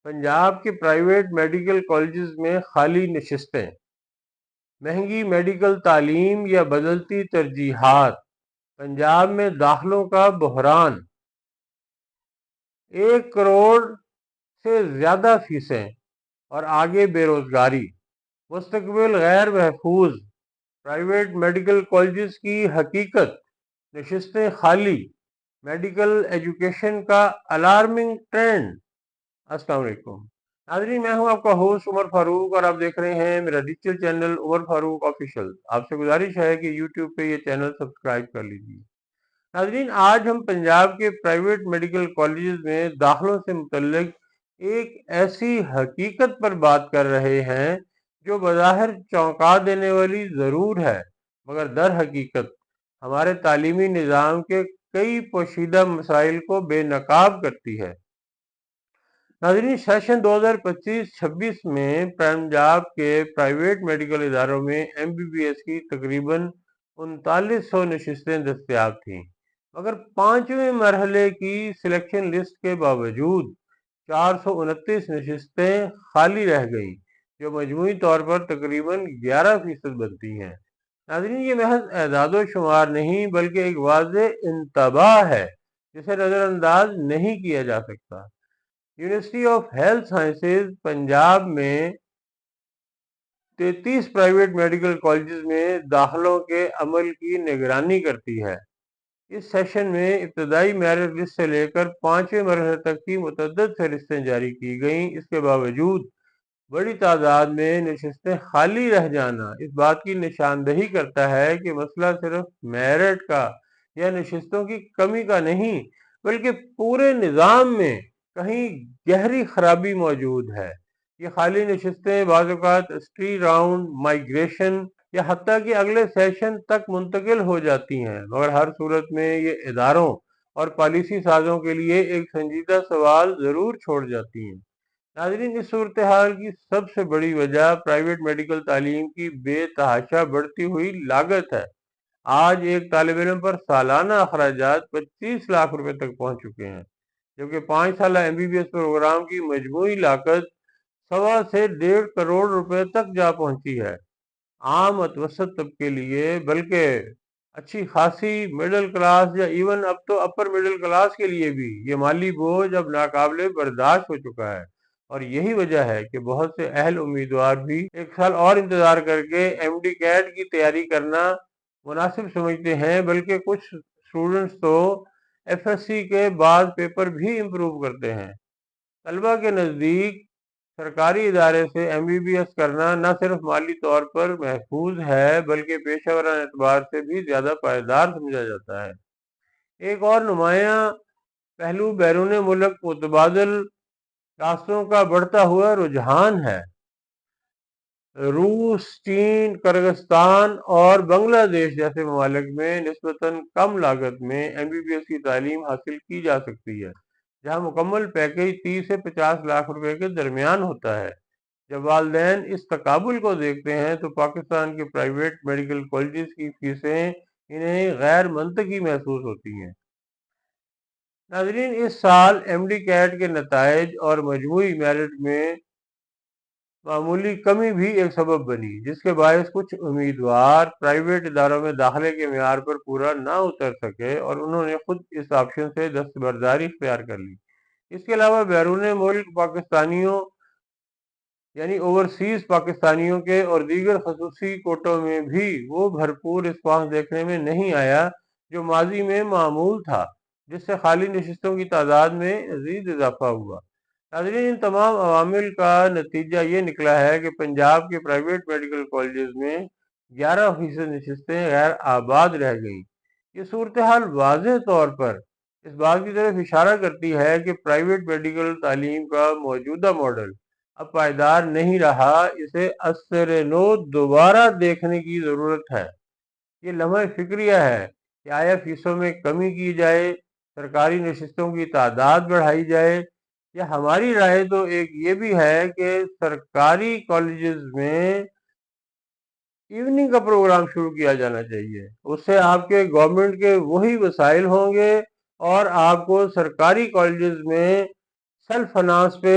پنجاب کے private medical colleges میں خالی نشستیں، مہنگی میڈیکل تعلیم یا بدلتی ترجیحات، پنجاب میں داخلوں کا بحران، 1 کروڑ سے زیادہ فیسیں اور آگے بے روزگاری، مستقبل غیر محفوظ، پرائیویٹ میڈیکل کالجز کی حقیقت، نشستیں خالی، میڈیکل ایجوکیشن کا الارمنگ ٹرینڈ۔ السلام علیکم ناظرین، میں ہوں آپ کا ہوسٹ عمر فاروق اور آپ دیکھ رہے ہیں میرا ڈیجیٹل چینل عمر فاروق آفیشیل۔ آپ سے گزارش ہے کہ یوٹیوب پہ یہ چینل سبسکرائب کر لیجیے۔ ناظرین، آج ہم پنجاب کے پرائیویٹ میڈیکل کالجز میں داخلوں سے متعلق ایک ایسی حقیقت پر بات کر رہے ہیں جو بظاہر چونکا دینے والی ضرور ہے، مگر در حقیقت ہمارے تعلیمی نظام کے کئی پوشیدہ مسائل کو بے نقاب کرتی ہے۔ ناظرین، سیشن 2025-26 میں پنجاب کے پرائیویٹ میڈیکل اداروں میں MBBS کی تقریباً 3900 نشستیں دستیاب تھیں، مگر 5ویں مرحلے کی سلیکشن لسٹ کے باوجود 429 نشستیں خالی رہ گئیں، جو مجموعی طور پر تقریباً 11% بنتی ہیں۔ ناظرین، یہ محض اعداد و شمار نہیں بلکہ ایک واضح انتباہ ہے جسے نظر انداز نہیں کیا جا سکتا۔ University of health sciences Punjab میں 33 پرائیویٹ میڈیکل کالجز میں داخلوں کے عمل کی نگرانی کرتی ہے۔ اس سیشن میں ابتدائی میرٹ لسٹ سے لے کر 5ویں مرحلے تک کی متعدد فہرستیں جاری کی گئیں۔ اس کے باوجود بڑی تعداد میں نشستیں خالی رہ جانا اس بات کی نشاندہی کرتا ہے کہ مسئلہ صرف میرٹ کا یا نشستوں کی کمی کا نہیں بلکہ پورے نظام میں کہیں گہری خرابی موجود ہے۔ یہ خالی نشستیں بعض اوقات اسٹری راؤنڈ، مائیگریشن یا حتیٰ کہ اگلے سیشن تک منتقل ہو جاتی ہیں، مگر ہر صورت میں یہ اداروں اور پالیسی سازوں کے لیے ایک سنجیدہ سوال ضرور چھوڑ جاتی ہیں۔ ناظرین، اس صورتحال کی سب سے بڑی وجہ پرائیویٹ میڈیکل تعلیم کی بے تحاشا بڑھتی ہوئی لاگت ہے۔ آج ایک طالب علم پر سالانہ اخراجات 25 لاکھ روپے تک پہنچ چکے ہیں، جبکہ 5 سالہ MBBS پروگرام کی مجموعی لاگت 1.25 سے 1.5 کروڑ روپے تک جا پہنچی ہے۔ عام متوسط طبقے کے لیے بلکہ اچھی خاصی مڈل کلاس یا ایون اب تو اپر مڈل کلاس کے لیے بھی یہ مالی بوجھ اب ناقابل برداشت ہو چکا ہے، اور یہی وجہ ہے کہ بہت سے اہل امیدوار بھی 1 سال اور انتظار کر کے MD CAT کی تیاری کرنا مناسب سمجھتے ہیں، بلکہ کچھ اسٹوڈنٹس تو FSC کے بعض پیپر بھی امپروو کرتے ہیں۔ طلبہ کے نزدیک سرکاری ادارے سے MBBS کرنا نہ صرف مالی طور پر محفوظ ہے بلکہ پیشہ ورانہ اعتبار سے بھی زیادہ پائیدار سمجھا جاتا ہے۔ ایک اور نمایاں پہلو بیرون ملک متبادل راستوں کا بڑھتا ہوا رجحان ہے۔ روس، چین، کرغزستان اور بنگلہ دیش جیسے ممالک میں نسبتاً کم لاگت میں MBBS کی تعلیم حاصل کی جا سکتی ہے، جہاں مکمل پیکیج 30 سے 50 لاکھ روپے کے درمیان ہوتا ہے۔ جب والدین اس تقابل کو دیکھتے ہیں تو پاکستان کے پرائیویٹ میڈیکل کالجز کی فیسیں انہیں غیر منطقی محسوس ہوتی ہیں۔ ناظرین، اس سال MD CAT کے نتائج اور مجموعی میرٹ میں معمولی کمی بھی ایک سبب بنی، جس کے باعث کچھ امیدوار پرائیویٹ اداروں میں داخلے کے معیار پر پورا نہ اتر سکے اور انہوں نے خود اس آپشن سے دستبرداری اختیار کر لی۔ اس کے علاوہ بیرون ملک پاکستانیوں یعنی اوورسیز پاکستانیوں کے اور دیگر خصوصی کوٹوں میں بھی وہ بھرپور رسپانس دیکھنے میں نہیں آیا جو ماضی میں معمول تھا، جس سے خالی نشستوں کی تعداد میں مزید اضافہ ہوا۔ ناظرین، ان تمام عوامل کا نتیجہ یہ نکلا ہے کہ پنجاب کے پرائیویٹ میڈیکل کالجز میں 11% نشستیں غیر آباد رہ گئیں۔ یہ صورتحال واضح طور پر اس بات کی طرف اشارہ کرتی ہے کہ پرائیویٹ میڈیکل تعلیم کا موجودہ ماڈل اب پائیدار نہیں رہا، اسے ازسر نو دوبارہ دیکھنے کی ضرورت ہے۔ یہ لمحہ فکریہ ہے کہ آیا فیسوں میں کمی کی جائے، سرکاری نشستوں کی تعداد بڑھائی جائے، یا ہماری رائے تو ایک یہ بھی ہے کہ سرکاری کالجز میں ایوننگ کا پروگرام شروع کیا جانا چاہیے۔ اس سے آپ کے گورنمنٹ کے وہی وسائل ہوں گے اور آپ کو سرکاری کالجز میں سیلف فنانس پہ